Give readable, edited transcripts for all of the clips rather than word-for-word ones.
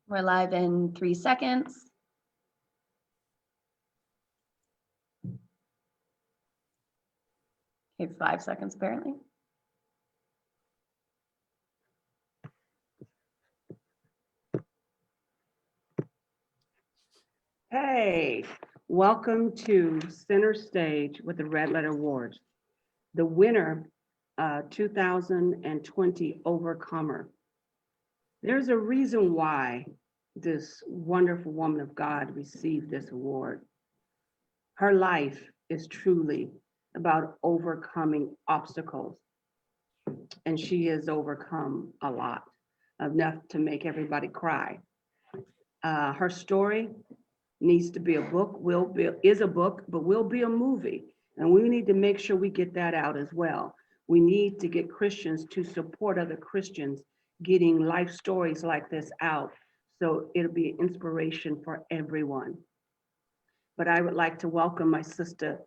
We're live in 3 seconds. Okay, 5 seconds apparently. Hey, welcome to Center Stage with the Red Letter Awards. The winner, 2020 Overcomer. There's a reason why this wonderful woman of God received this award. Her life is truly about overcoming obstacles, and she has overcome a lot, enough to make everybody cry. Her story needs to be a book, is a book, but will be a movie. And we need to make sure we get that out as well. We need to get Christians to support other Christians getting life stories like this out. So it'll be an inspiration for everyone. But I would like to welcome my sister,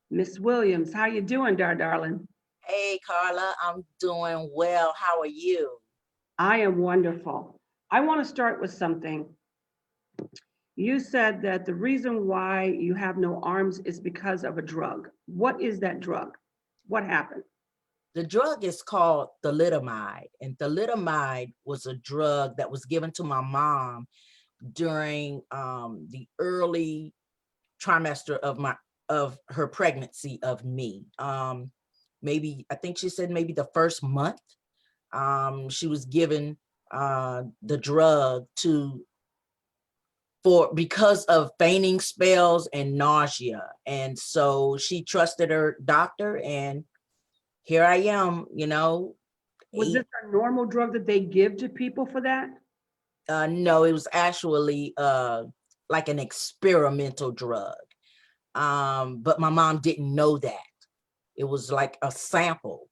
Miss Williams. How you doing, darling? Hey, Carla, I'm doing well. How are you? I am wonderful. I want to start with something. You said that the reason why you have no arms is because of a drug. What is that drug? What happened? The drug is called thalidomide, and thalidomide was a drug that was given to my mom during the early trimester of her pregnancy of me. Maybe, I think she said maybe the first month, she was given the drug because of fainting spells and nausea. And so she trusted her doctor, and here I am, you know. Was this a normal drug that they give to people for that? No, it was actually like an experimental drug. But my mom didn't know that. It was like a sample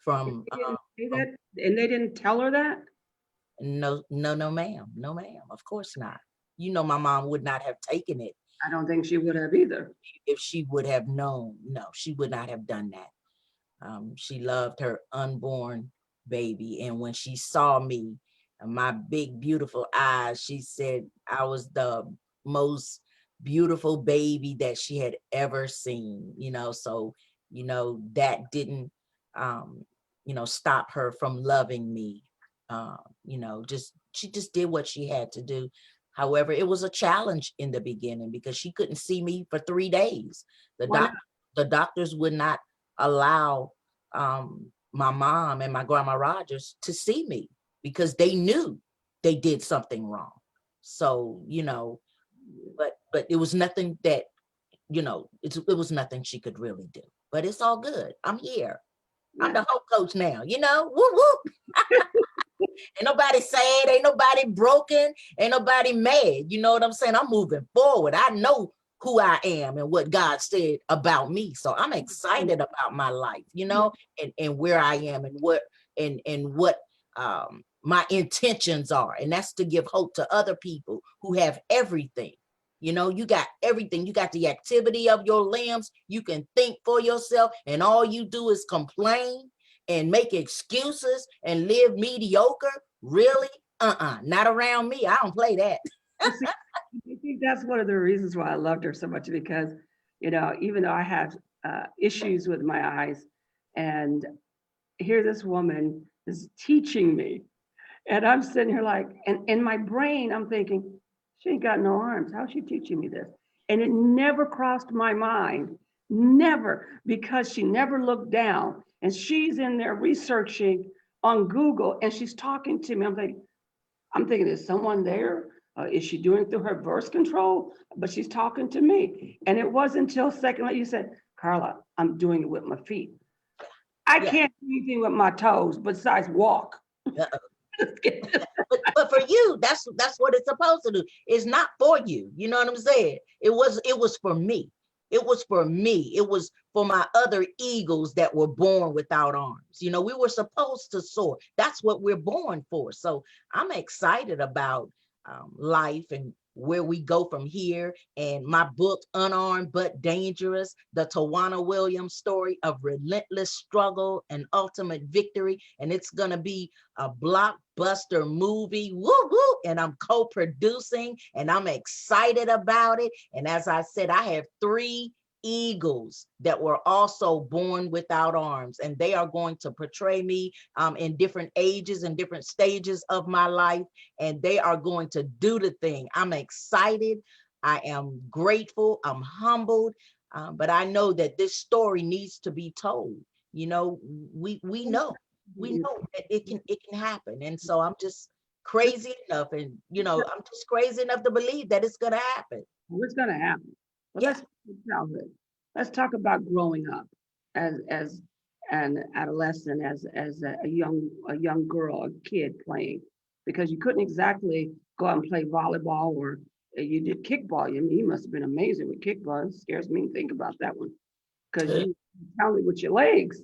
from They didn't say that, and they didn't tell her that? No, ma'am. No, ma'am. Of course not. You know, my mom would not have taken it. I don't think she would have either. If she would have known. No, she would not have done that. She loved her unborn baby. And when she saw me, my big, beautiful eyes, she said I was the most beautiful baby that she had ever seen, you know. So, you know, that didn't, stop her from loving me. You know, she just did what she had to do. However, it was a challenge in the beginning because she couldn't see me for 3 days. The doctors would not allow my mom and my grandma Rogers to see me because they knew they did something wrong. So, you know, but it was nothing that, you know, it was nothing she could really do. But it's all good. I'm here. I'm the hope coach now, you know. Whoop, whoop. Ain't nobody sad, ain't nobody broken, ain't nobody mad. You know what I'm saying? I'm moving forward. I know who I am and what God said about me. So I'm excited about my life, you know, and where I am and what my intentions are. And that's to give hope to other people who have everything. You know, you got everything. You got the activity of your limbs. You can think for yourself, and all you do is complain and make excuses and live mediocre. Really? Not around me. I don't play that. I think that's one of the reasons why I loved her so much, because, you know, even though I have issues with my eyes, and here this woman is teaching me, and I'm sitting here like, and in my brain, I'm thinking, she ain't got no arms. How's she teaching me this? And it never crossed my mind, never, because she never looked down. And she's in there researching on Google, and she's talking to me. I'm thinking, is someone there? Is she doing it through her birth control? But she's talking to me. And it wasn't until a second later you said, Carla, I'm doing it with my feet. I can't do anything with my toes besides walk. But for you, that's what it's supposed to do. It's not for you. You know what I'm saying? It was for me. It was for me. It was for my other eagles that were born without arms. You know, we were supposed to soar. That's what we're born for. So I'm excited about life and where we go from here. And my book, Unarmed But Dangerous, the Tawana Williams story of relentless struggle and ultimate victory. And it's going to be a blockbuster movie. Woo woo. and I'm co-producing and I'm excited about it. And as I said, I have 3 eagles that were also born without arms, and they are going to portray me in different ages and different stages of my life, and they are going to do the thing. I'm excited. I am grateful. I'm humbled. But I know that this story needs to be told. You know, we know that it can happen. And so I'm just crazy enough, and I'm just crazy enough to believe that it's gonna happen. What's going to happen? Well, Yeah. let's talk about childhood. Let's talk about growing up as an adolescent, as a young girl, a kid playing, because you couldn't exactly go out and play volleyball, or you did kickball. You must have been amazing with kickball. It scares me to think about that one, because you talented with your legs.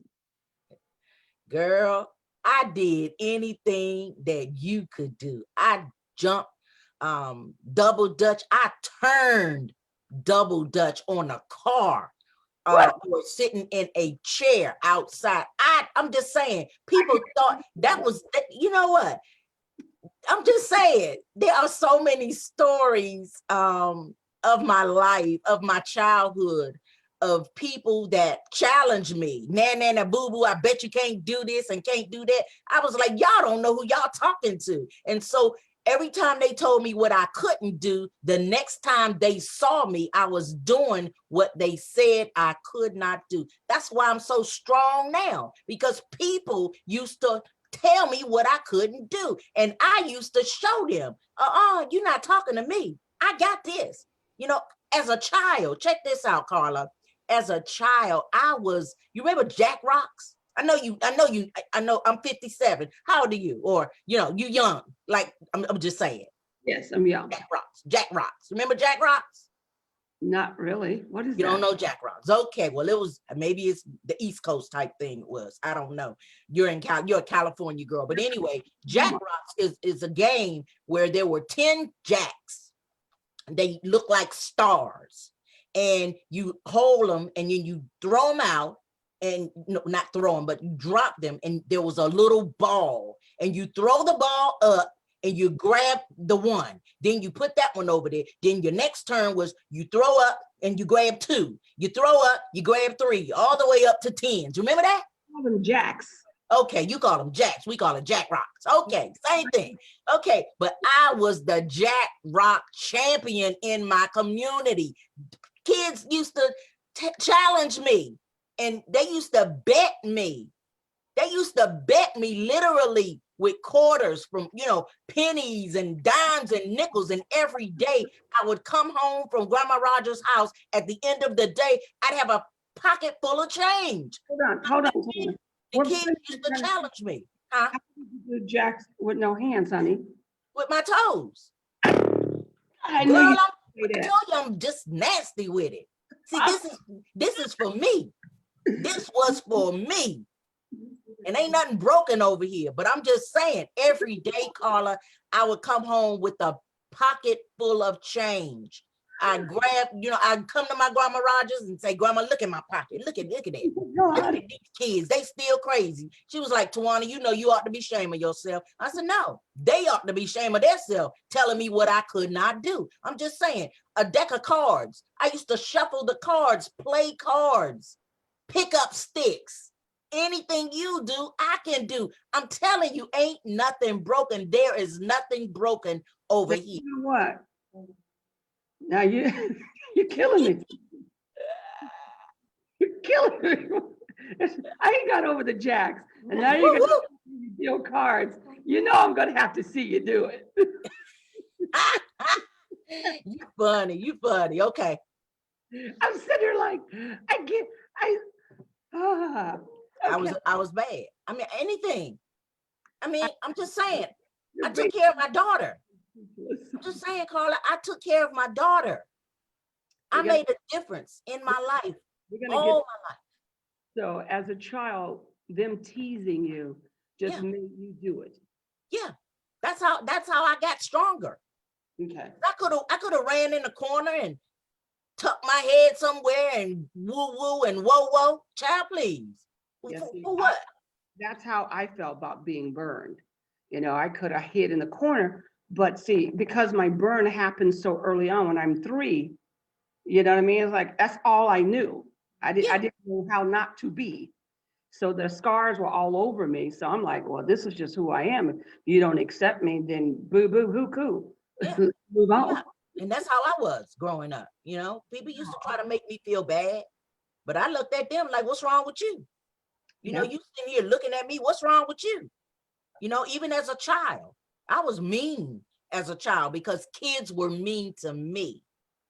Girl, I did anything that you could do. I jumped double dutch. I turned double dutch on a car, or sitting in a chair outside. I'm just saying, people thought that was, you know what? I'm just saying, there are so many stories of my life, of my childhood, of people that challenge me. Nana, boo boo, I bet you can't do this and can't do that. I was like, y'all don't know who y'all talking to. And so every time they told me what I couldn't do, the next time they saw me, I was doing what they said I could not do. That's why I'm so strong now, because people used to tell me what I couldn't do. And I used to show them, you're not talking to me. I got this. As a child, check this out, Carla. As a child, you remember Jack Rocks? I know I'm 57. How old are you? Or, you young. Like, I'm just saying. Yes, I'm young. Jack Rocks. Remember Jack Rocks? Not really. What is that? You don't know Jack Rocks. Okay, well, maybe it's the East Coast type thing it was. I don't know. You're a California girl. But anyway, Jack Rocks is a game where there were 10 jacks. They look like stars. And you hold them and then you throw them out, and not throw them, but you drop them, and there was a little ball, and you throw the ball up and you grab the one, then you put that one over there. Then your next turn was you throw up and you grab 2, you throw up, you grab 3, all the way up to 10s. Remember that? I call them jacks. Okay, you call them jacks, we call it Jack Rocks. Okay, same thing. Okay, but I was the Jack Rock champion in my community. Kids used to challenge me, and they used to bet me. They used to bet me literally with quarters, from pennies and dimes and nickels. And every day I would come home from Grandma Rogers' house. At the end of the day, I'd have a pocket full of change. Hold on. The kids used to challenge me. How did you do jacks with no hands, honey? With my toes. I Girl, know I told you I'm just nasty with it. See, this is for me. This was for me. And ain't nothing broken over here. But I'm just saying, every day, Carla, I would come home with a pocket full of change. I'd come to my Grandma Rogers and say, Grandma, look at my pocket. Look at that. Look at these kids. They still crazy. She was like, Tawana, you ought to be ashamed of yourself. I said, no, they ought to be ashamed of themselves, telling me what I could not do. I'm just saying, a deck of cards. I used to shuffle the cards, play cards, pick up sticks. Anything you do, I can do. I'm telling you, ain't nothing broken. There is nothing broken over here. You know what? Now you're killing me. You're killing me. I ain't got over the jacks, and now you're gonna deal cards. I'm gonna have to see you do it. You funny. Okay. I'm sitting here like, okay. I was bad. I mean, anything. I mean, I'm just saying, I took care of my daughter. I'm just saying, Carla, I took care of my daughter. I made a difference in my life, all my life. So as a child, them teasing you just made you do it. Yeah, that's how I got stronger. Okay. I could have ran in the corner and tucked my head somewhere and woo and whoa. Child, please. For what? That's how I felt about being burned. I could have hid in the corner, But see, because my burn happened so early on when I'm 3, you know what I mean? It's like, that's all I knew. I Yeah. didn't know how not to be. So the scars were all over me. So I'm like, well, this is just who I am. If you don't accept me, then boo boo hoo coo. Yeah. Move on. Yeah. And that's how I was growing up. You know, people used to try to make me feel bad, but I looked at them like, what's wrong with you? You know, Yeah. you sitting here looking at me, what's wrong with you? You know, even as a child, I was mean as a child because kids were mean to me.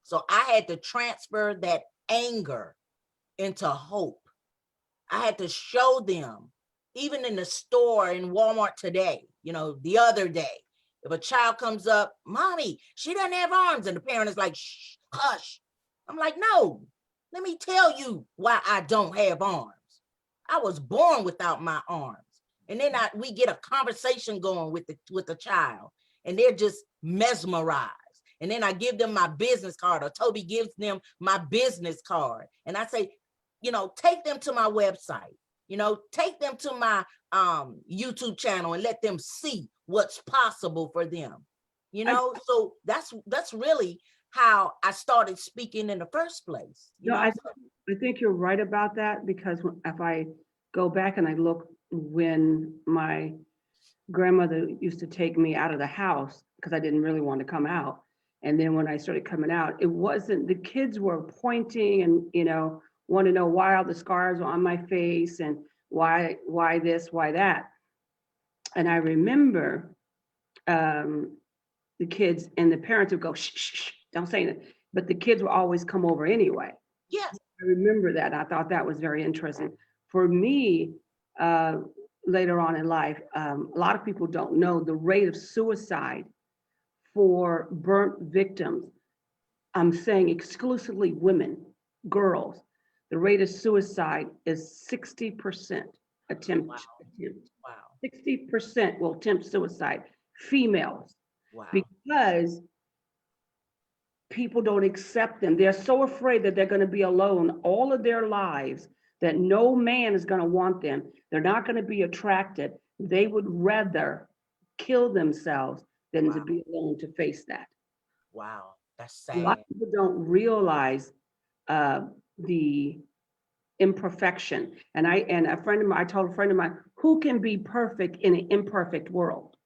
So I had to transfer that anger into hope. I had to show them, even in the store in Walmart today, you know, the other day, if a child comes up, mommy, she doesn't have arms, and the parent is like, shh, hush. I'm like, no, let me tell you why I don't have arms. I was born without my arms. And then we get a conversation going with the child, and they're just mesmerized. And then I give them my business card, or Toby gives them my business card. And I say, you know, take them to my website, you know, take them to my YouTube channel and let them see what's possible for them. You know, so that's really how I started speaking in the first place. You No, know, I think you're right about that, because if I go back and I look when my grandmother used to take me out of the house because I didn't really want to come out. And then when I started coming out, it wasn't, the kids were pointing and, you know, want to know why all the scars are on my face and why this, why that. And I remember the kids and the parents would go, shh, shh, shh, don't say anything. But the kids would always come over anyway. yeah, I remember that. I thought that was very interesting. For me, later on in life, a lot of people don't know the rate of suicide for burnt victims. I'm saying exclusively women, girls. The rate of suicide is 60% attempt. wow, wow, 60% will attempt suicide, females, wow, because people don't accept them. They're so afraid that they're going to be alone all of their lives, that no man is going to want them. They're not going to be attracted. They would rather kill themselves than to wow, be alone to face that. wow. That's A lot sad. of people don't realize the imperfection. And a friend of mine, I told a friend of mine, who can be perfect in an imperfect world?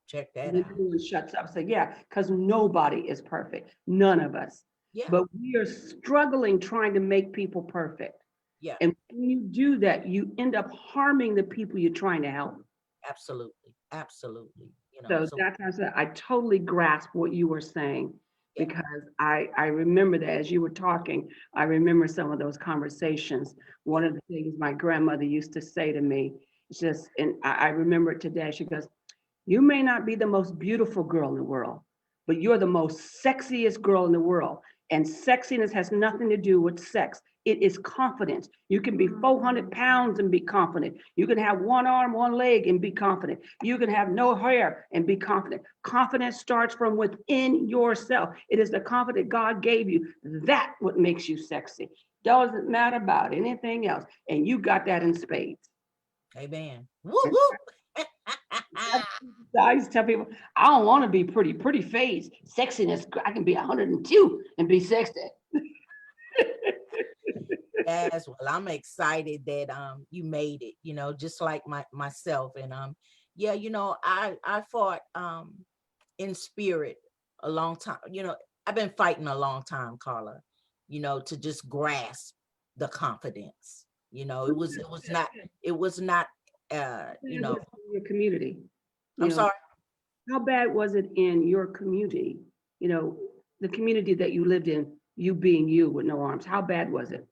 Check that And then out. everyone shuts up. Say, yeah, because nobody is perfect. None of us. Yeah, But we are struggling trying to make people perfect. yeah, And when you do that, you end up harming the people you're trying to help. absolutely, absolutely. You know, So so that's how I said, I totally grasp what you were saying, yeah, because I remember that as you were talking, I remember some of those conversations. One of the things my grandmother used to say to me, just, and I remember it today, she goes, you may not be the most beautiful girl in the world, but you're the most sexiest girl in the world. And sexiness has nothing to do with sex. It is confidence. You can be 400 pounds and be confident. You can have one arm, one leg and be confident. You can have no hair and be confident. Confidence starts from within yourself. It is the confidence God gave you. That's what makes you sexy. Doesn't matter about anything else. And you got that in spades. amen. Woo woo. I used to tell people, I don't want to be pretty. Pretty face, sexiness. I can be 102 and be sexy. Yes, well, I'm excited that you made it, you know, just like myself. And yeah, you know, I fought in spirit a long time. You know, I've been fighting a long time, Carla, you know, to just grasp the confidence. You know, it was not you know, Your community. I'm You know, sorry. how bad was it in your community? You know, the community that you lived in, you being you with no arms. How bad was it?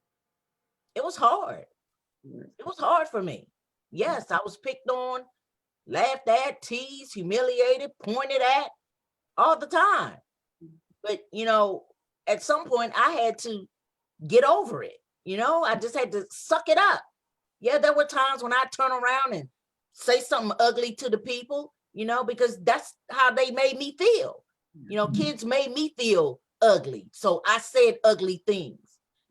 It was hard. It was hard for me. Yes, I was picked on, laughed at, teased, humiliated, pointed at all the time. But, you know, at some point I had to get over it. You know, I just had to suck it up. Yeah, there were times when I turn around and say something ugly to the people, you know, because that's how they made me feel. You know, kids made me feel ugly. So I said ugly things.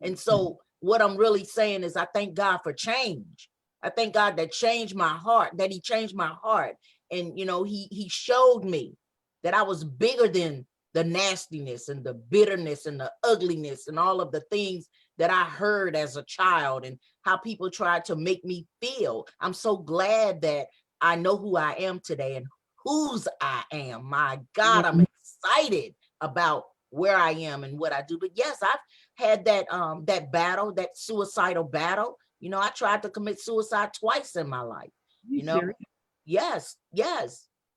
And so what I'm really saying is I thank God for change. I thank God that changed my heart, that he changed my heart. And, you know, he showed me that I was bigger than the nastiness and the bitterness and the ugliness and all of the things that I heard as a child and how people tried to make me feel. I'm so glad that I know who I am today and whose I am. My God, I'm excited about where I am and what I do. But yes, I've had that battle, that suicidal battle. You know, I tried to commit suicide twice in my life. You know, yes.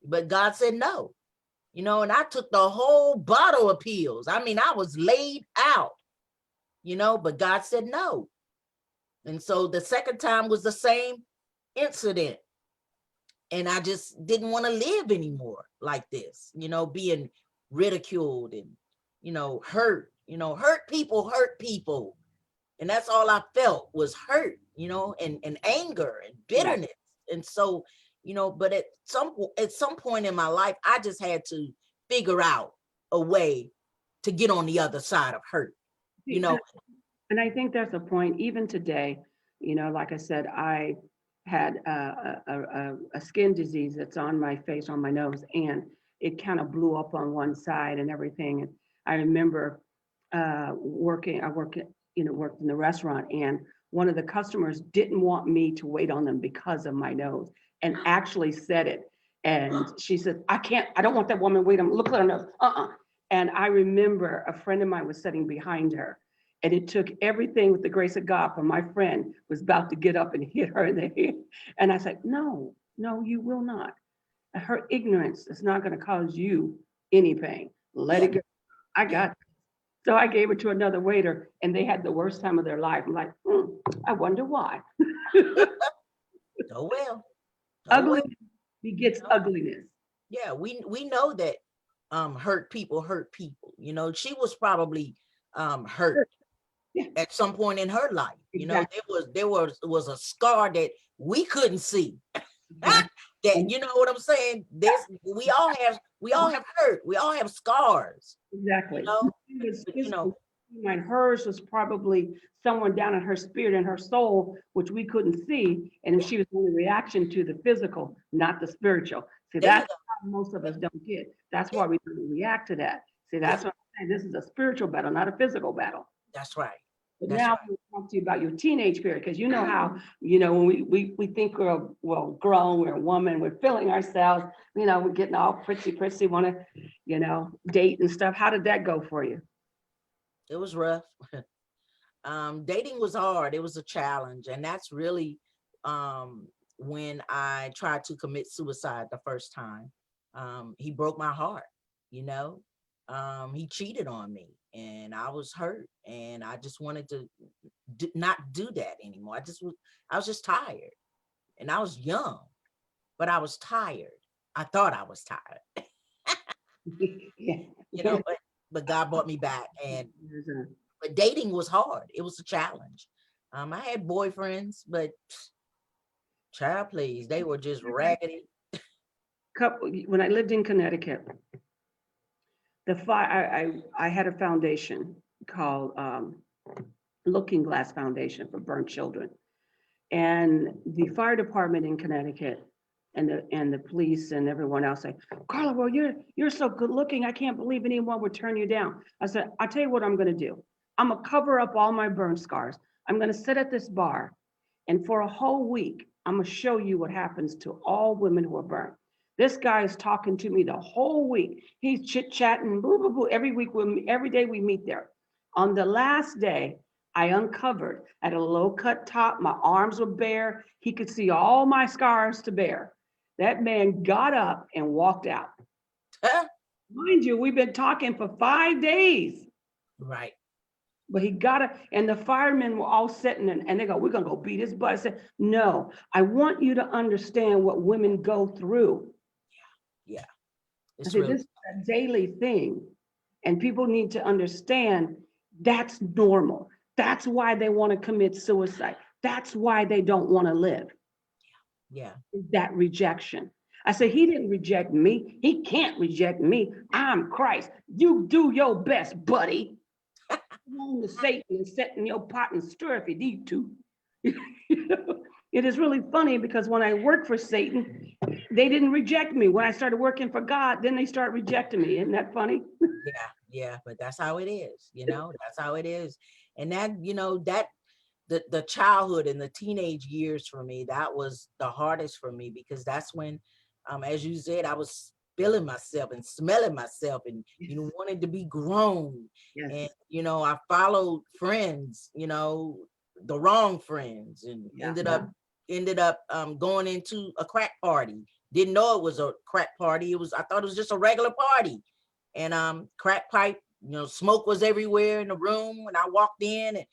But God said no. You know, and I took the whole bottle of pills. I mean, I was laid out, you know, but God said no. And so the second time was the same incident. And I just didn't want to live anymore like this, you know, being ridiculed and, you know, hurt people. And that's all I felt was hurt, you know, and anger and bitterness. And so, you know, but at some point in my life, I just had to figure out a way to get on the other side of hurt, you know. And I think that's a point, even today, you know, like I said, I had a skin disease that's on my face, on my nose, and it kind of blew up on one side and everything. And I remember worked in the restaurant, and one of the customers didn't want me to wait on them because of my nose, and actually said it. And she said, I don't want that woman waiting. Look at her nose. And I remember a friend of mine was sitting behind her, and it took everything with the grace of God, but my friend was about to get up and hit her in the head. And I said, no, you will not. Her ignorance is not going to cause you any pain. Let it go. I got it. So I gave it to another waiter, and they had the worst time of their life. I'm like, I wonder why. Oh well. Ugliness begets ugliness. Yeah, we know that hurt people. You know, she was probably hurt at some point in her life. You know, there was a scar that we couldn't see. That, you know what I'm saying? We all have hurt. We all have scars. Exactly. You know, hers was probably someone down in her spirit and her soul, which we couldn't see. And she was only reaction to the physical, not the spiritual. See, that's how most of us don't get. That's why we don't react to that. See, that's what I'm saying. This is a spiritual battle, not a physical battle. That's right. But now we'll talk to you about your teenage period, because you know how, you know, when we think we're grown, we're a woman, we're feeling ourselves, you know, we're getting all prissy, want to, you know, date and stuff. How did that go for you? It was rough. Dating was hard. It was a challenge. And that's really when I tried to commit suicide the first time. He broke my heart, you know. He cheated on me, and I was hurt, and I just wanted to not do that anymore. I was just tired, and I was young, but I was tired. I thought I was tired. You know, but God brought me back. And but dating was hard. It was a challenge. I had boyfriends, but child, please, they were just raggedy. When I lived in Connecticut, I had a foundation called Looking Glass Foundation for Burnt Children, and the fire department in Connecticut and the police and everyone else say, Carla, well, you're so good looking. I can't believe anyone would turn you down. I said, I'll tell you what I'm going to do. I'm going to cover up all my burn scars. I'm going to sit at this bar, and for a whole week, I'm going to show you what happens to all women who are burnt. This guy is talking to me the whole week. He's chit-chatting, boo, boo, boo. Every day we meet there. On the last day, I uncovered at a low-cut top. My arms were bare. He could see all my scars to bear. That man got up and walked out. Mind you, we've been talking for 5 days. Right. But he got it, and the firemen were all sitting and they go, we're going to go beat his butt. I said, no, I want you to understand what women go through. Yeah. I said, this is a daily thing, and people need to understand that's normal. That's why they want to commit suicide. That's why they don't want to live. Yeah. That rejection. I said, he didn't reject me. He can't reject me. I'm Christ. You do your best, buddy. Come on to Satan and set in your pot and stir if you need to. It is really funny because when I worked for Satan, they didn't reject me. When I started working for God, then they start rejecting me. Isn't that funny? Yeah, but that's how it is, that's how it is. And that, that the childhood and the teenage years for me, that was the hardest for me, because that's when, as you said, I was feeling myself and smelling myself and, wanted to be grown. Yes. And, I followed friends, the wrong friends, and Yeah. ended up going into a crack party. Didn't know it was a crack party. I thought it was just a regular party. And crack pipe, smoke was everywhere in the room when I walked in, and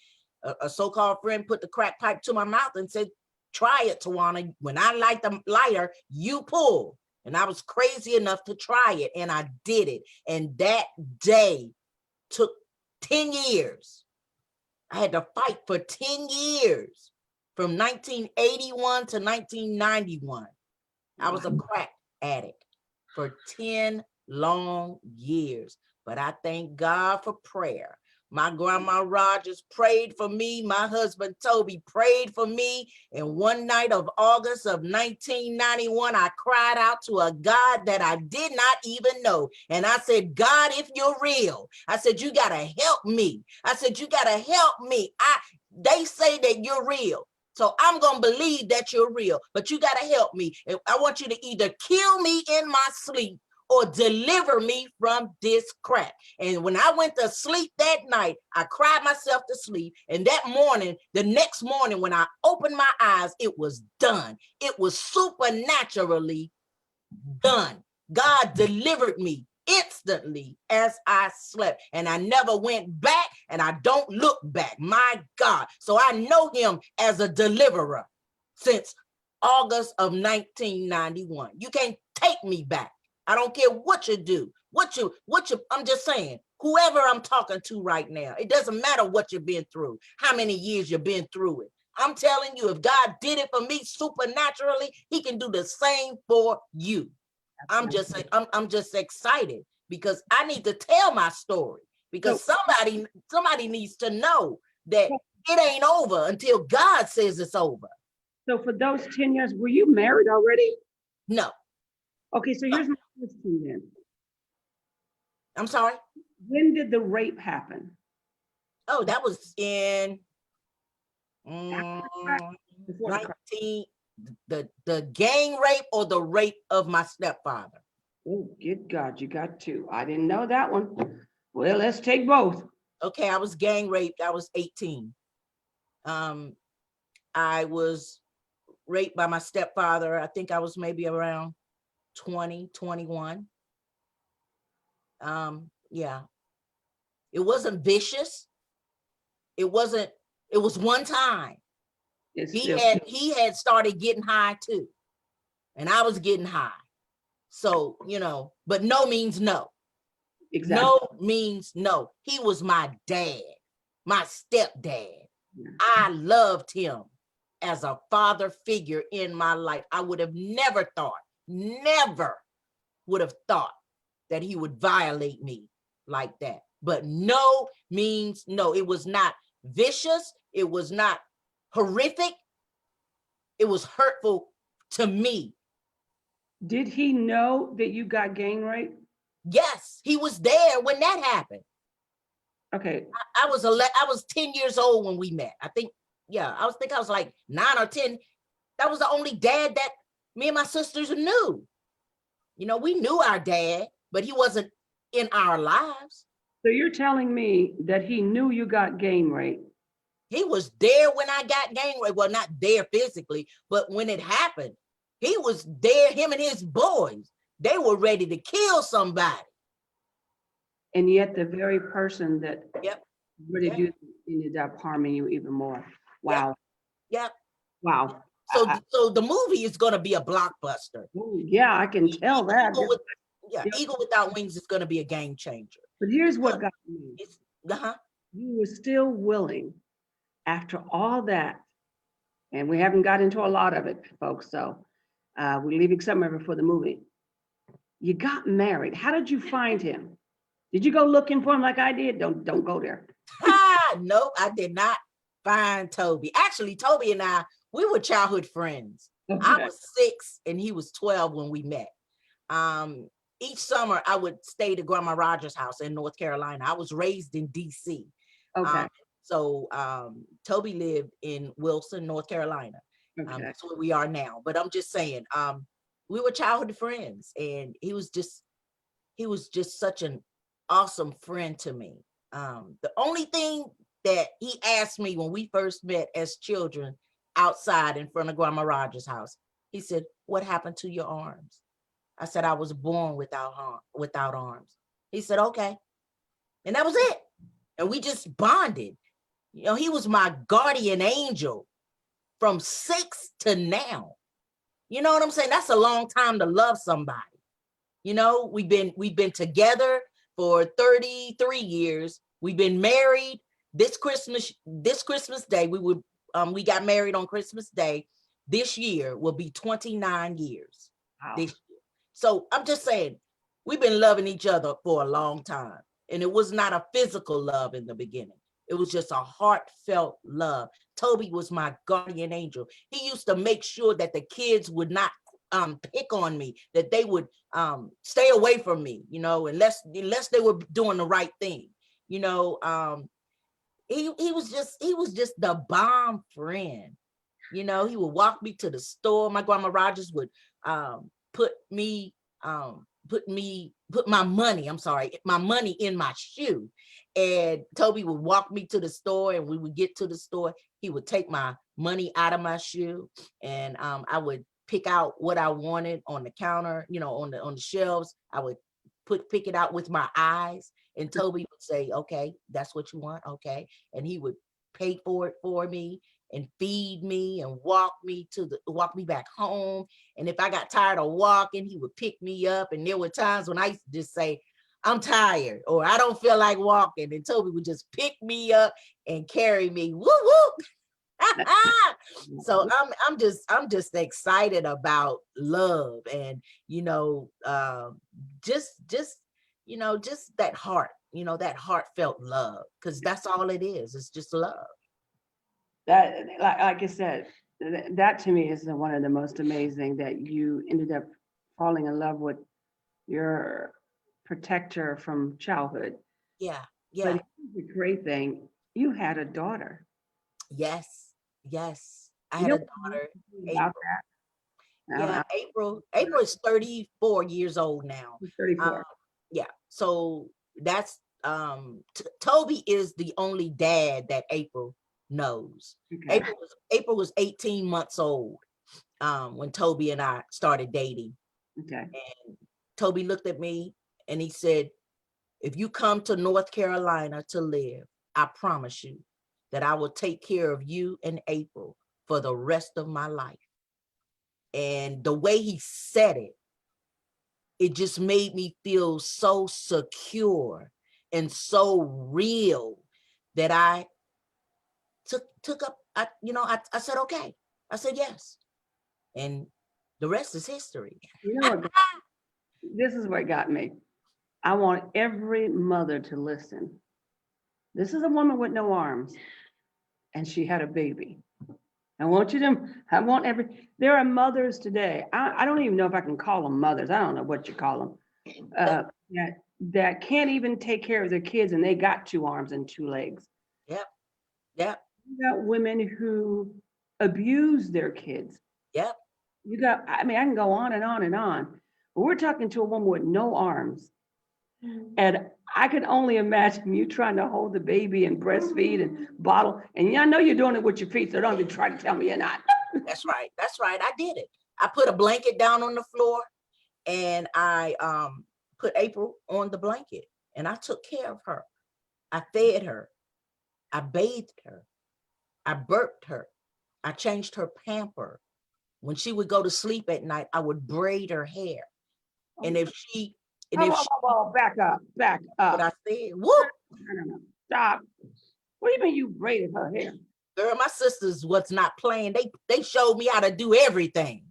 a so-called friend put the crack pipe to my mouth and said, "Try it, Tawana. When I light the lighter, you pull." And I was crazy enough to try it, and I did it. And that day took 10 years. I had to fight for 10 years, from 1981 to 1991. I was a crack addict for 10 long years. But I thank God for prayer. My grandma Rogers prayed for me. My husband Toby prayed for me. And one night of August of 1991, I cried out to a God that I did not even know. And I said, "God, if you're real," I said, "you got to help me." I said, "You got to help me. They say that you're real. So I'm going to believe that you're real, but you got to help me. And I want you to either kill me in my sleep or deliver me from this crack." And when I went to sleep that night, I cried myself to sleep. And that morning, the next morning, when I opened my eyes, it was done. It was supernaturally done. God delivered me instantly as I slept, and I never went back, and I don't look back. My God. So I know him as a deliverer since August of 1991. You can't take me back. I don't care what you do, I'm just saying, whoever I'm talking to right now, it doesn't matter what you've been through, how many years you've been through it. I'm telling you, if God did it for me supernaturally, he can do the same for you. I'm just excited because I need to tell my story, because somebody needs to know that it ain't over until God says it's over. So for those 10 years, were you married already? No. Okay, so here's my question then. I'm sorry? When did the rape happen? Oh, that was in Before the crack? 19, the gang rape or the rape of my stepfather. Oh, good God, you got two. I didn't know that one. Well, let's take both. Okay, I was gang raped. I was 18. I was raped by my stepfather. I think I was maybe around 20, 21. Yeah. It wasn't vicious. It was one time. He had started getting high too. And I was getting high. So, but no means no. Exactly. No means no. He was my dad, my stepdad. Yeah. I loved him as a father figure in my life. I would have never would have thought that he would violate me like that. But no means no. It was not vicious. It was not horrific. It was hurtful to me. Did he know that you got gang raped? Yes, he was there when that happened. Okay. I was 10 years old when we met. I think I was like 9 or 10. That was the only dad that me and my sisters knew. We knew our dad, but he wasn't in our lives. So you're telling me that he knew you got gang raped? He was there when I got gang raped. Well, not there physically, but when it happened, he was there, him and his boys. They were ready to kill somebody. And yet the very person that murdered you ended up harming you even more. Wow. Yep. Wow. So the movie is going to be a blockbuster. Yeah, I can tell that. Eagle Without Wings is going to be a game changer. But here's what got me. You were still willing after all that, and we haven't got into a lot of it, folks, so we're leaving some of it for the movie. You got married. How did you find him? Did you go looking for him like I did? Don't go there. No, I did not find Toby. Actually, Toby and I We were childhood friends. I Okay. was 6 and he was 12 when we met. Each summer I would stay to Grandma Rogers' house in North Carolina. I was raised in DC. Okay. So Toby lived in Wilson, North Carolina. Okay. That's where we are now. But I'm just saying, we were childhood friends, and he was just such an awesome friend to me. The only thing that he asked me when we first met as children outside in front of Grandma Rogers' house, he said, "What happened to your arms?" I said, "I was born without arms." He said, "Okay." And that was it. And we just bonded. You know, he was my guardian angel from 6 to now. You know what I'm saying? That's a long time to love somebody. You know, we've been together for 33 years. We've been married this Christmas Day. We got married on Christmas Day. This year will be 29 years. Wow. This year. So I'm just saying, we've been loving each other for a long time. And it was not a physical love in the beginning. It was just a heartfelt love. Toby was my guardian angel. He used to make sure that the kids would not pick on me, that they would stay away from me, you know, unless they were doing the right thing. You know, he was just the bomb friend. You know, he would walk me to the store. My Grandma Rogers would put my money in my shoe. And Toby would walk me to the store, and we would get to the store. He would take my money out of my shoe, and I would pick out what I wanted on the counter, you know, on the shelves. I would pick it out with my eyes, and Toby would say, "Okay, that's what you want, okay." And he would pay for it for me and feed me and walk me back home. And if I got tired of walking, he would pick me up. And there were times when I used to just say, "I'm tired," or "I don't feel like walking." And Toby would just pick me up and carry me. Woo woo. So I'm just excited about love, and you know, just that heart, you know, that heartfelt love, because that's all it is. It's just love. That, like I said, that to me is one of the most amazing, that you ended up falling in love with your protector from childhood. Yeah, But yeah, here's the great thing, you had a daughter. yes, yes. I You had know a daughter, about April. that? Yeah, April is 34 years old now. I'm 34. Yeah, so that's Toby is the only dad that April knows. Okay. April was 18 months old when Toby and I started dating. Okay. And Toby looked at me and he said, "If you come to North Carolina to live, I promise you that I will take care of you and April for the rest of my life." And the way he said it just made me feel so secure and so real that I took up, I said, "Okay." I said, "Yes." And the rest is history. You know what? This is what got me. I want every mother to listen. This is a woman with no arms, and she had a baby. There are mothers today. I don't even know if I can call them mothers. I don't know what you call them. That can't even take care of their kids, and they got 2 arms and 2 legs. Yep. Yep. You got women who abuse their kids. Yep. I can go on and on and on. But we're talking to a woman with no arms. And I can only imagine you trying to hold the baby and breastfeed and bottle. And I know you're doing it with your feet, so don't even try to tell me you're not. That's right. That's right. I did it. I put a blanket down on the floor, and I put April on the blanket, and I took care of her. I fed her. I bathed her. I burped her. I changed her pamper. When she would go to sleep at night, I would braid her hair. And if she, Back up. what I said, whoop, No. Stop. What do you mean you braided her hair? girl, my sisters was not playing. They showed me how to do everything.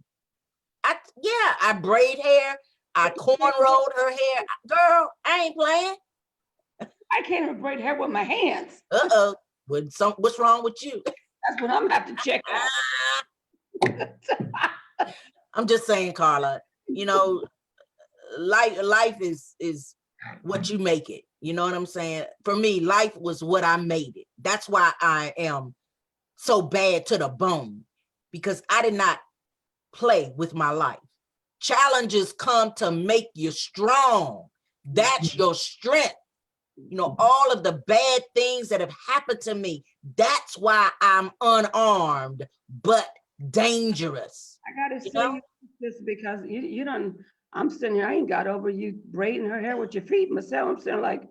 I braid hair. I cornrowed her hair. Girl, I ain't playing. I can't even braid hair with my hands. Uh-oh. What's wrong with you? That's what I'm gonna have to check out. I'm just saying, Carla, you know, life is what you make it. You know what I'm saying? For me, life was what I made it. That's why I am so bad to the bone, because I did not play with my life. Challenges come to make you strong. That's your strength. You know, all of the bad things that have happened to me, that's why I'm unarmed but dangerous. I gotta You say know? this because you don't. I'm sitting here. I ain't got over you braiding her hair with your feet myself. I'm sitting like,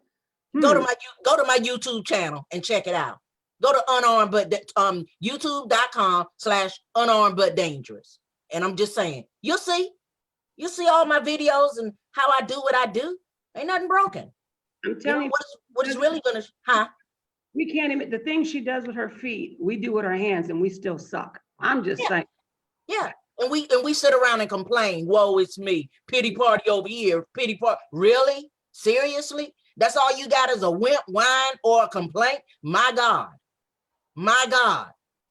Go to my YouTube channel and check it out. Go to unarmed but youtube.com/unarmed but dangerous. And I'm just saying, you'll see all my videos and how I do what I do. Ain't nothing broken. I'm telling you, what is really gonna, we can't even, the things she does with her feet, we do with our hands and we still suck. I'm just saying. Yeah. And we sit around and complain, woe, it's me, pity party over here, pity party. Really? Seriously? That's all you got is a wimp, whine, or a complaint? My God.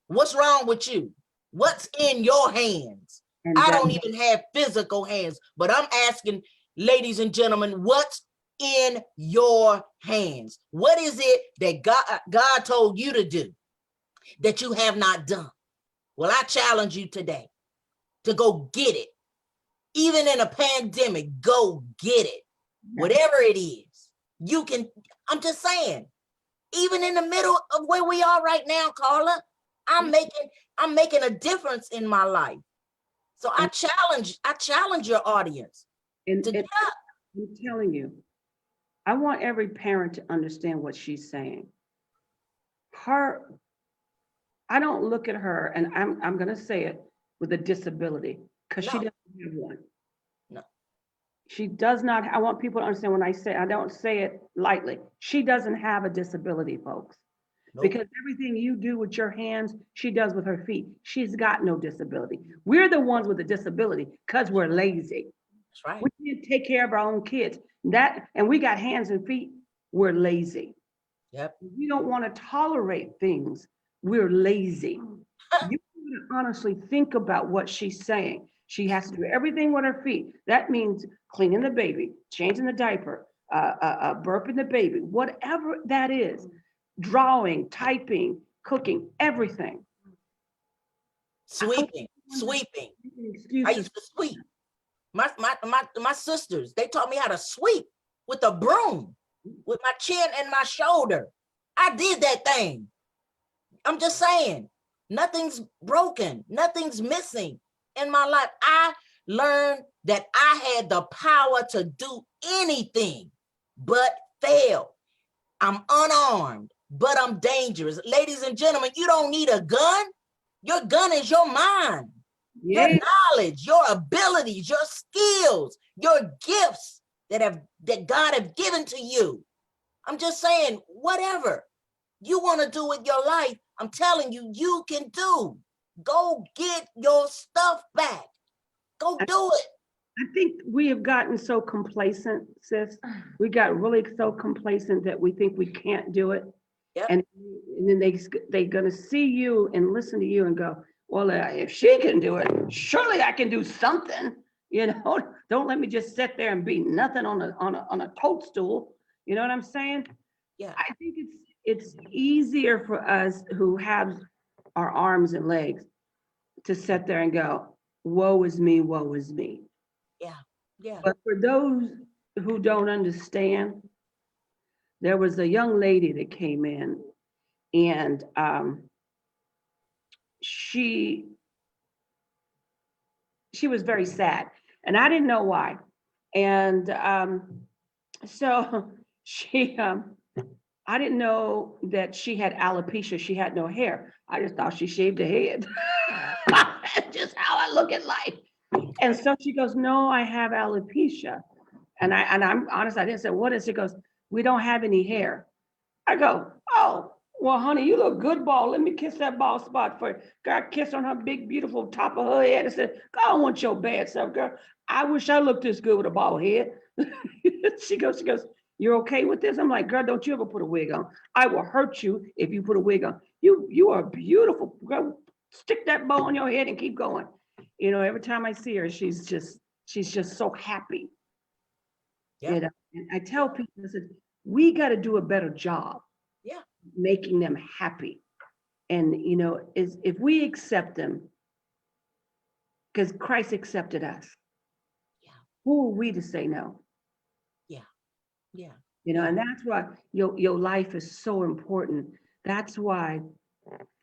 What's wrong with you? What's in your hands? And I don't even have physical hands, but I'm asking, ladies and gentlemen, what's in your hands? What is it that God told you to do that you have not done? Well, I challenge you today to go get it. Even in a pandemic, go get it. Whatever it is, you can. I'm just saying, even in the middle of where we are right now, Carla, I'm making a difference in my life. So I challenge your audience to get up. I'm telling you, I want every parent to understand what she's saying. I don't look at her, and I'm gonna say it, with a disability, because she doesn't have one. No. She does not. I want people to understand when I say, I don't say it lightly. She doesn't have a disability, folks. Nope. Because everything you do with your hands, she does with her feet. She's got no disability. We're the ones with a disability because we're lazy. That's right. We can't take care of our own kids. And we got hands and feet, we're lazy. Yep. We don't want to tolerate things. We're lazy. You honestly think about what she's saying. She has to do everything with her feet. That means cleaning the baby, changing the diaper, burping the baby, whatever that is, drawing, typing, cooking, everything. Sweeping. I used to sweep. My sisters, they taught me how to sweep with a broom, with my chin and my shoulder. I did that thing. I'm just saying, nothing's broken, nothing's missing in my life. I learned that I had the power to do anything but fail. I'm unarmed, but I'm dangerous. Ladies and gentlemen, you don't need a gun. Your gun is your mind, your knowledge, your abilities, your skills, your gifts that God have given to you. I'm just saying, whatever you want to do with your life, I'm telling you, you can do. Go get your stuff back. Go do it. I think we have gotten so complacent, sis. We got really so complacent that we think we can't do it. Yep. And then they're going to see you and listen to you and go, well, if she can do it, surely I can do something. You know, don't let me just sit there and be nothing on a toadstool. You know what I'm saying? Yeah. I think it's easier for us who have our arms and legs to sit there and go, woe is me, woe is me. Yeah, yeah. But for those who don't understand, there was a young lady that came in, and she was very sad, and I didn't know why. And so she, I didn't know that she had alopecia. She had no hair. I just thought she shaved her head. That's just how I look at life. And so she goes, no, I have alopecia. And I'm honest, I didn't say, what is it? She goes, we don't have any hair. I go, oh, well, honey, you look good, bald. Let me kiss that bald spot for you. Got kissed on her big, beautiful top of her head and said, I don't want your bad self, girl. I wish I looked this good with a bald head. She goes, you're okay with this? I'm like, girl, don't you ever put a wig on. I will hurt you if you put a wig on. You are beautiful, girl. stick that bow on your head and keep going. You know, every time I see her, she's just so happy. Yeah. You know? And I tell people, I said, we got to do a better job. Yeah. Making them happy. And, you know, if we accept them, because Christ accepted us. Yeah. Who are we to say no? Yeah. Yeah. You know, and that's why your life is so important. That's why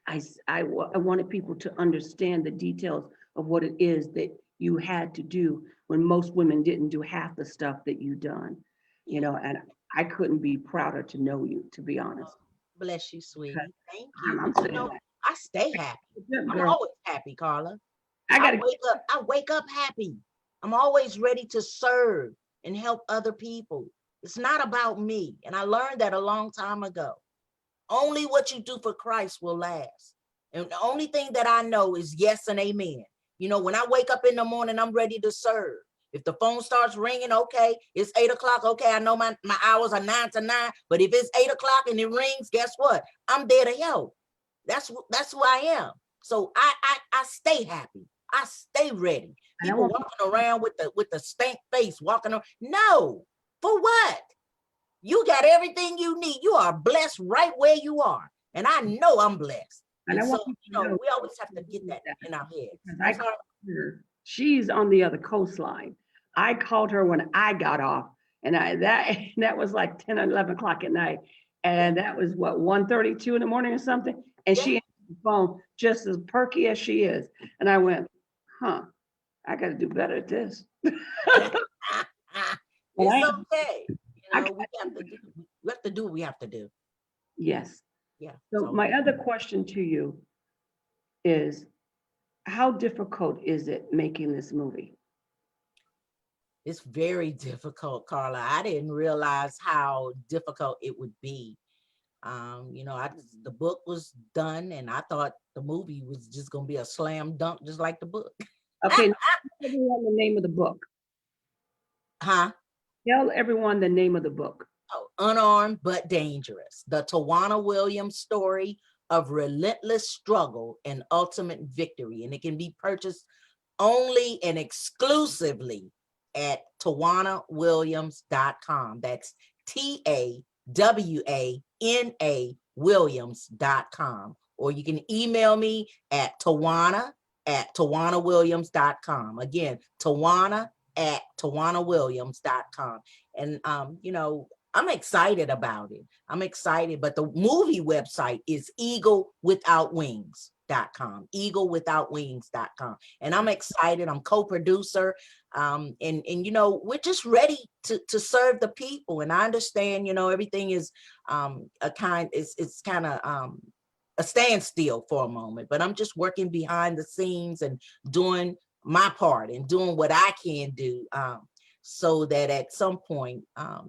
I wanted people to understand the details of what it is that you had to do when most women didn't do half the stuff that you done. You know, and I couldn't be prouder to know you, to be honest. Bless you, sweetie. Thank you. I'm But, saying that. I stay happy. I'm Girl, always happy, Carla. I gotta I wake up happy. I'm always ready to serve and help other people. It's not about me. And I learned that a long time ago. Only what you do for Christ will last. And the only thing that I know is yes and amen. You know, when I wake up in the morning, I'm ready to serve. If the phone starts ringing, okay, it's 8 o'clock. Okay, I know my hours are 9 to 9, but if it's 8 o'clock and it rings, guess what? I'm there to help. That's who I am. So I stay happy. I stay ready. People walking around with the stank face, walking around. No, for what? You got everything you need. You are blessed right where you are. And I know I'm blessed. And so, you know, we always have to get that in our heads. She's on the other coastline. I called her when I got off, and that was like 10 or 11 o'clock at night. And that was what, 1:32 in the morning or something. And she answered the phone just as perky as she is. And I went, I got to do better at this. It's okay. You know, we have to do what we have to do. Yes. Yeah. So my other question to you is, how difficult is it making this movie? It's very difficult, Carla. I didn't realize how difficult it would be. You know, the book was done and I thought the movie was just going to be a slam dunk, just like the book. Okay, tell everyone the name of the book. Huh? Tell everyone the name of the book. Oh, Unarmed But Dangerous, the Tawana Williams story of relentless struggle and ultimate victory. And it can be purchased only and exclusively at TawanaWilliams.com. That's TAWANA Williams.com. Or you can email me at Tawana@TawanaWilliams.com. Again, Tawana@TawanaWilliams.com. And, you know, I'm excited about it. I'm excited, but the movie website is eaglewithoutwings.com, eaglewithoutwings.com. And I'm excited. I'm co-producer. And you know, we're just ready to serve the people. And I understand, you know, everything is it's kind of a standstill for a moment, but I'm just working behind the scenes and doing my part and doing what I can do. So that at some point,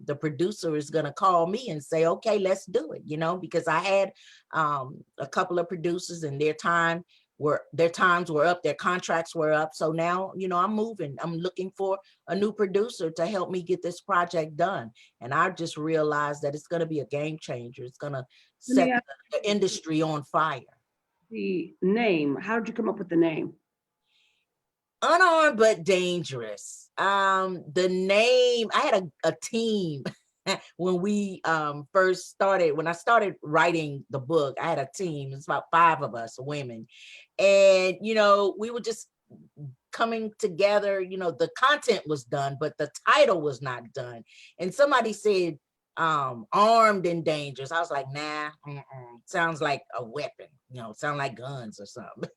the producer is going to call me and say, okay, let's do it, you know, because I had a couple of producers and their times were up, their contracts were up. So now, you know, I'm moving. I'm looking for a new producer to help me get this project done. And I just realized that it's going to be a game changer. It's going to set the industry on fire. The name, how did you come up with the name? Unarmed But Dangerous. The name, I had a team when we first started, when I started writing the book, I had a team. It's about 5 of us women. And, you know, we were just coming together. You know, the content was done, but the title was not done. And somebody said, armed and dangerous. I was like, nah, sounds like a weapon, you know, sound like guns or something.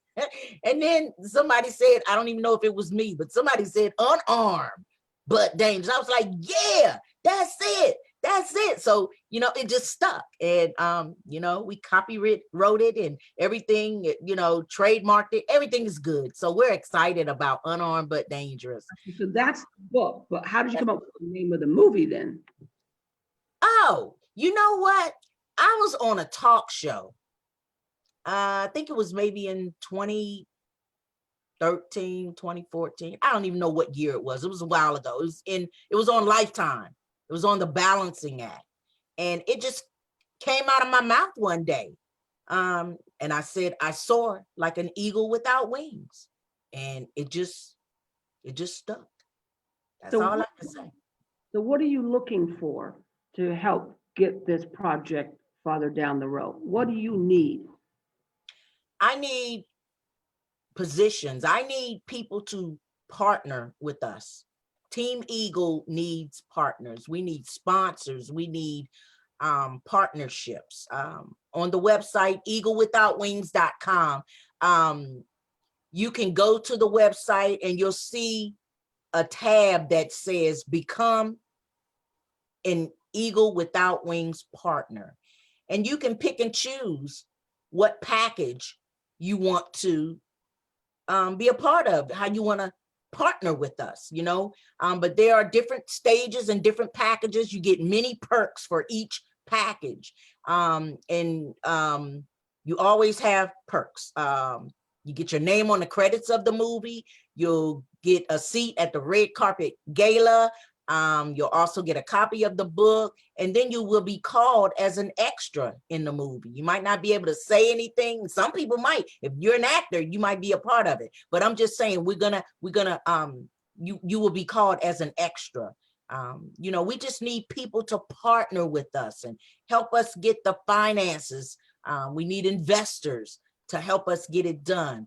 And then somebody said, I don't even know if it was me, but somebody said unarmed but dangerous. I was like, yeah, that's it. That's it. So, you know, it just stuck. And, you know, we wrote it and everything, you know, trademarked it. Everything is good. So we're excited about Unarmed But Dangerous. So that's the book. But how did you come up with the name of the movie then? Oh, you know what? I was on a talk show. I think it was maybe in 2013, 2014. I don't even know what year it was. It was a while ago. It was on Lifetime. It was on the Balancing Act. And it just came out of my mouth one day. And And I said, I soar like an eagle without wings. And it just stuck. That's So, all I can say. so what are you looking for to help get this project farther down the road? What do you need? I need positions. I need people to partner with us. Team Eagle needs partners. We need sponsors. We need partnerships. On the website, eaglewithoutwings.com, you can go to the website and you'll see a tab that says become an Eagle Without Wings partner. And you can pick and choose what package you want to be a part of, how you want to partner with us, you know. But there are different stages and different packages. You get many perks for each package. You always have perks. You get your name on the credits of the movie. You'll get a seat at the red carpet gala. You'll also get a copy of the book, and then you will be called as an extra in the movie. You might not be able to say anything. Some people might. If you're an actor, you might be a part of it. But I'm just saying, you will be called as an extra. You know, we just need people to partner with us and help us get the finances. We need investors to help us get it done.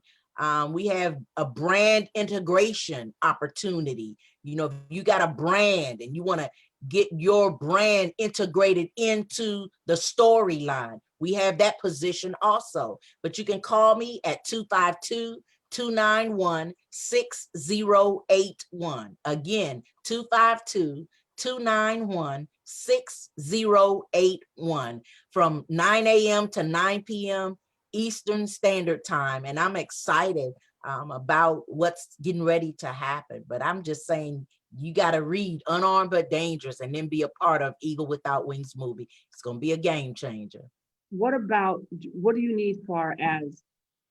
We have a brand integration opportunity. You know, if you got a brand and you want to get your brand integrated into the storyline, we have that position also. But you can call me at 252-291-6081. Again, 252-291-6081 from 9 a.m. to 9 p.m. Eastern Standard Time. And I'm excited about what's getting ready to happen. But I'm just saying, you got to read Unarmed But Dangerous and then be a part of Eagle Without Wings movie. It's going to be a game changer. What do you need far as,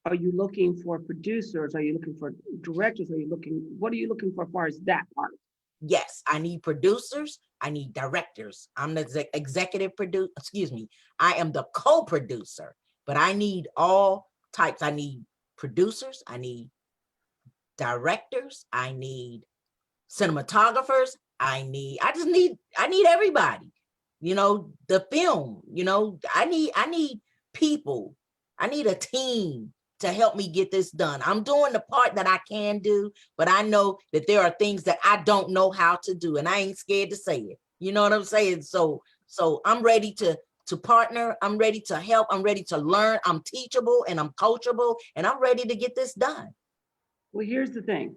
are you looking for producers? Are you looking for directors? What are you looking for as far as that part? Yes, I need producers. I need directors. I'm the executive producer. Excuse me. I am the co-producer, but I need all types. I need producers. I need directors. I need cinematographers. I need everybody. You know, the film, you know, I need people. I need a team to help me get this done. I'm doing the part that I can do, but I know that there are things that I don't know how to do, and I ain't scared to say it. You know what I'm saying? So I'm ready to partner. I'm ready to help. I'm ready to learn. I'm teachable and I'm coachable, and I'm ready to get this done. Well, here's the thing.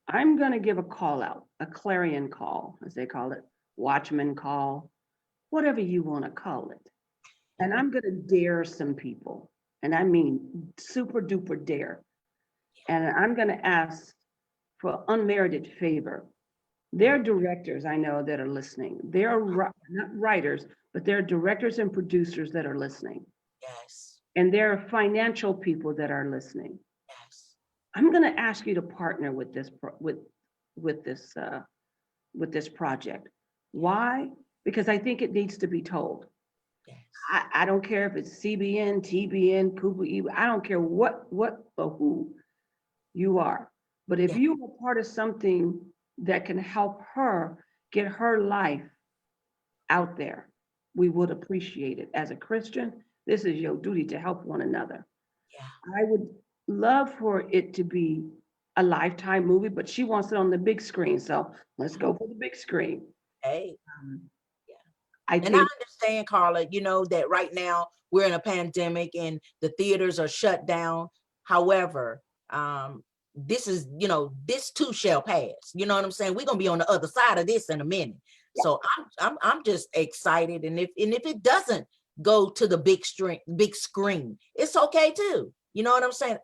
I'm going to give a call out, a clarion call, as they call it, watchman call, whatever you want to call it. And I'm going to dare some people. And I mean super duper dare. And I'm going to ask for unmerited favor. There are directors I know that are listening. There are not writers, but there are directors and producers that are listening. Yes. And there are financial people that are listening. Yes. I'm going to ask you to partner with this this project. Why? Because I think it needs to be told. Yes. I don't care if it's CBN, TBN, Cooper, I don't care what or who you are. But if you are part of something that can help her get her life out there, we would appreciate it. As a Christian, this is your duty to help one another. Yeah. I would love for it to be a Lifetime movie, but she wants it on the big screen. So let's go for the big screen. Hey. I And I understand, Carla, you know, that right now we're in a pandemic and the theaters are shut down. However, this is, you know, this too shall pass. You know what I'm saying? We're gonna be on the other side of this in a minute. So I'm just excited. And if it doesn't go to the big screen, it's okay too. You know what I'm saying?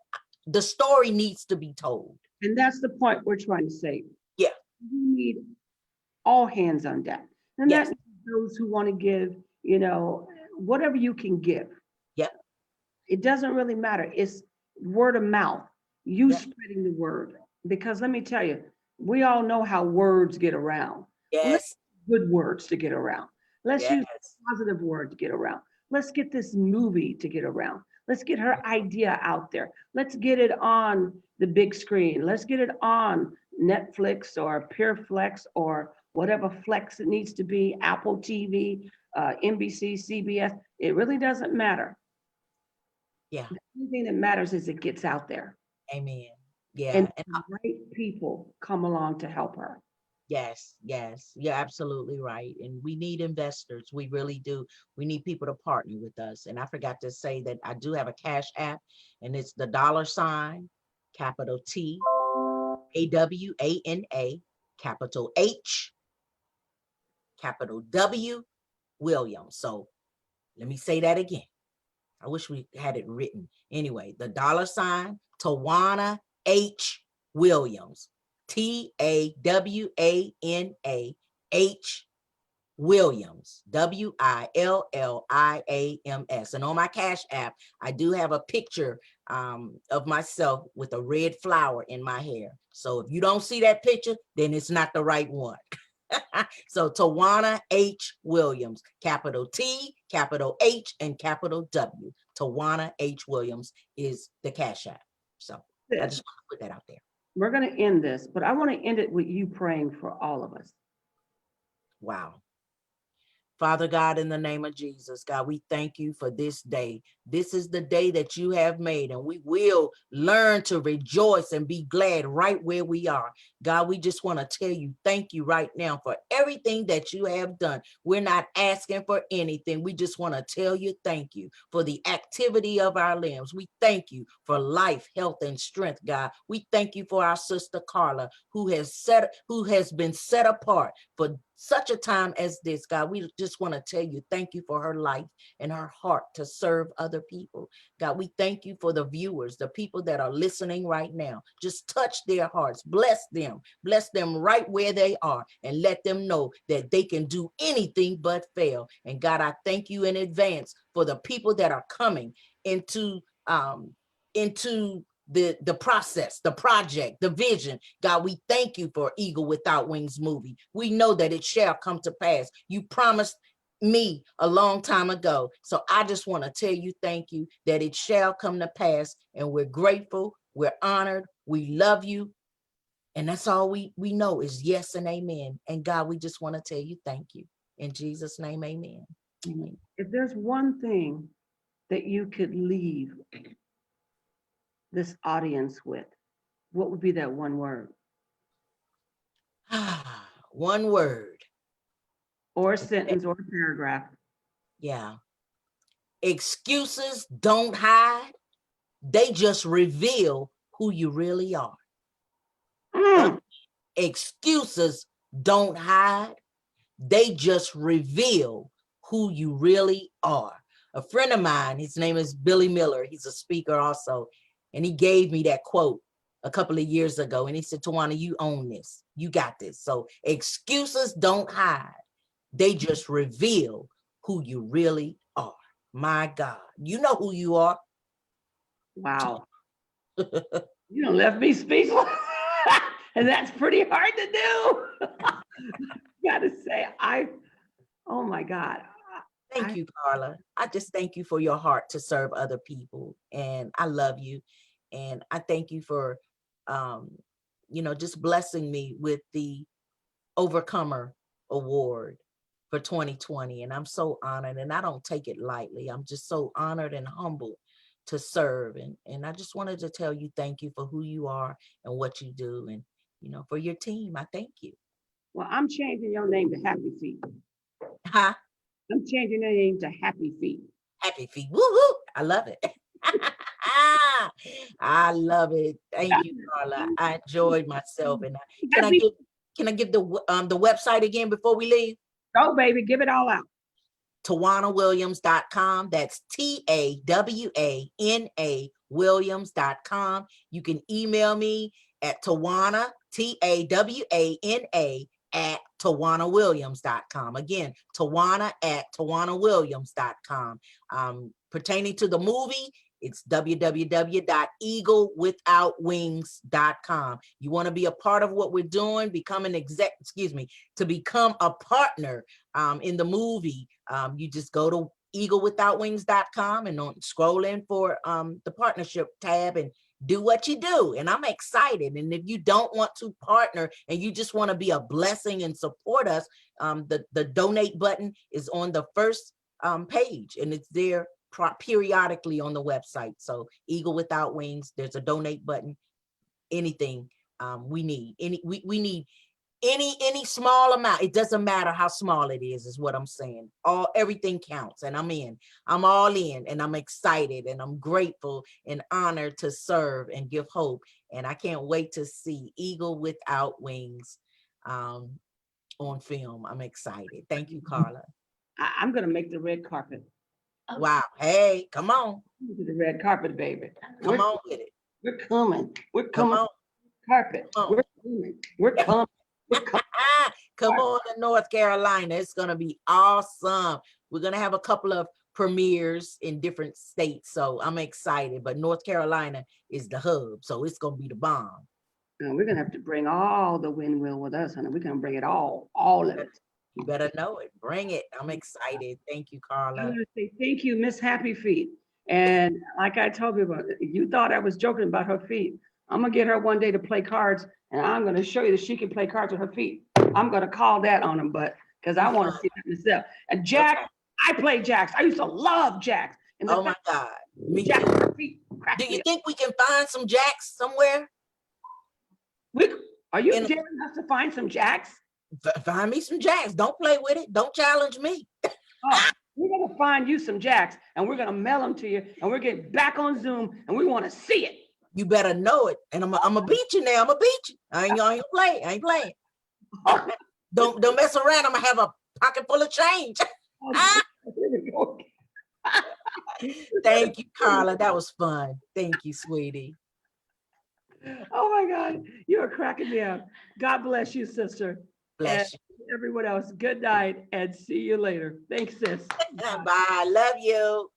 The story needs to be told. And that's the point we're trying to say. Yeah. We need all hands on deck. And Yes. that those who want to give, you know, whatever you can give. Yep. It doesn't really matter. It's word of mouth. You spreading the word. Because let me tell you, we all know how words get around. Yes. Let's good words to get around. Let's use a positive word to get around. Let's get this movie to get around. Let's get her idea out there. Let's get it on the big screen. Let's get it on Netflix or Pureflex or whatever flex it needs to be, Apple TV, NBC, CBS. It really doesn't matter. Yeah. The only thing that matters is it gets out there. Amen. Yeah. And And the right people come along to help her. yes, yes, you're absolutely right. And we need investors. We really do. We need people to partner with us. And I forgot to say that I do have a Cash App, and it's the $, capital T, AWANA, capital H, capital W, Williams. So let me say that again. I wish we had it written. Anyway, the $, Tawana H. Williams, TAWANA Williams, WILLIAMS. And on my Cash App, I do have a picture of myself with a red flower in my hair. So if you don't see that picture, then it's not the right one. So Tawana H. Williams, capital T, capital H, and capital W. Tawana H. Williams is the Cash App. So I just want to put that out there. We're going to end this, but I want to end it with you praying for all of us. Wow. Father God, in the name of Jesus, God, we thank you for this day. This is the day that you have made, and we will learn to rejoice and be glad right where we are. God, we just want to tell you thank you right now for everything that you have done. We're not asking for anything. We just want to tell you thank you for the activity of our limbs. We thank you for life, health, and strength, God. We thank you for our sister Carla, who has been set apart for such a time as this, God. We just want to tell you thank you for her life and her heart to serve other people. God, we thank you for the viewers, the people that are listening right now. Just touch their hearts, bless them right where they are, and let them know that they can do anything but fail. And God, I thank you in advance for the people that are coming into the process, the project, the vision. God, we thank you for Eagle Without Wings movie. We know that it shall come to pass. You promised me a long time ago. So I just want to tell you thank you that it shall come to pass. And we're grateful, we're honored, we love you. And that's all we know is yes and amen. And God, we just want to tell you thank you. In Jesus' name, amen. Amen. If there's one thing that you could leave this audience with, what would be that one word? One word. Or a sentence or a paragraph? Yeah. Excuses don't hide. They just reveal who you really are. Excuses don't hide. They just reveal who you really are. A friend of mine, his name is Billy Miller. He's a speaker also. And he gave me that quote a couple of years ago. And he said, Tawana, you own this. You got this. So excuses don't hide. They just reveal who you really are. My God, you know who you are. Wow. You done left me speechless. And that's pretty hard to do. Gotta say, oh my God. Thank you, Carla. I just thank you for your heart to serve other people. And I love you. And I thank you for, just blessing me with the Overcomer Award for 2020. And I'm so honored, and I don't take it lightly. I'm just so honored and humbled to serve. And I just wanted to tell you thank you for who you are and what you do. And, for your team, I thank you. Well, I'm changing your name to Happy Feet. Huh? I'm changing your name to Happy Feet. Happy Feet. Woo-hoo. I love it. I love it. Thank you, Carla. I enjoyed myself. And can I give the website again before we leave? Go, baby, give it all out. TawanaWilliams.com. That's TAWANA Williams.com. You can email me at Tawana, TAWANA @TawanaWilliams.com. Again, Tawana @TawanaWilliams.com. Pertaining to the movie, it's www.eaglewithoutwings.com. You want to be a part of what we're doing, to become a partner in the movie. You just go to eaglewithoutwings.com and on scroll in for the partnership tab and do what you do. And I'm excited. And if you don't want to partner and you just want to be a blessing and support us, the donate button is on the first page, and it's there periodically on the website. So Eagle Without Wings, there's a donate button. Anything we need, we need any small amount. It doesn't matter how small it is what I'm saying. Everything counts, and I'm all in, and I'm excited, and I'm grateful and honored to serve and give hope. And I can't wait to see Eagle Without Wings on film. I'm excited. Thank you, Carla. I'm gonna make the red carpet. Wow. Hey, come on. The red carpet, baby. Come on with it. We're coming. We're Come coming. on. Carpet. Come on. We're coming. We're coming. We're coming. Come on to North Carolina. It's going to be awesome. We're going to have a couple of premieres in different states. So I'm excited. But North Carolina is the hub. So it's going to be the bomb. Now, we're gonna have to bring all the windmill with us, honey. We're gonna bring it all of it. You better know it. Bring it. I'm excited. Thank you, I Carla. want to say thank you, Miss Happy Feet. And like I told you about, you thought I was joking about her feet. I'm gonna get her one day to play cards, and I'm gonna show you that she can play cards with her feet. I'm gonna call that on them, but because I want to see that myself. And Jack, I play jacks. I used to love jacks. And Oh my God. Me Jack, too. her feet crack Do me you up. think we can find some jacks somewhere? Are you In- daring us to find some jacks? Find me some jacks. Don't play with it. Don't challenge me. Oh, we're gonna find you some jacks, and we're gonna mail them to you, and we're getting back on Zoom, and we want to see it. You better know it. And I'm gonna beat you now. I'm gonna beat you. I ain't gonna play. I ain't playing. Don't mess around. I'm gonna have a pocket full of change. Oh, here we go. Thank you, Carla. That was fun. Thank you, sweetie. Oh my God, you are cracking me up. God bless you, sister. Bless And everyone else, good night and see you later. Thanks, sis. you. Bye. Love you.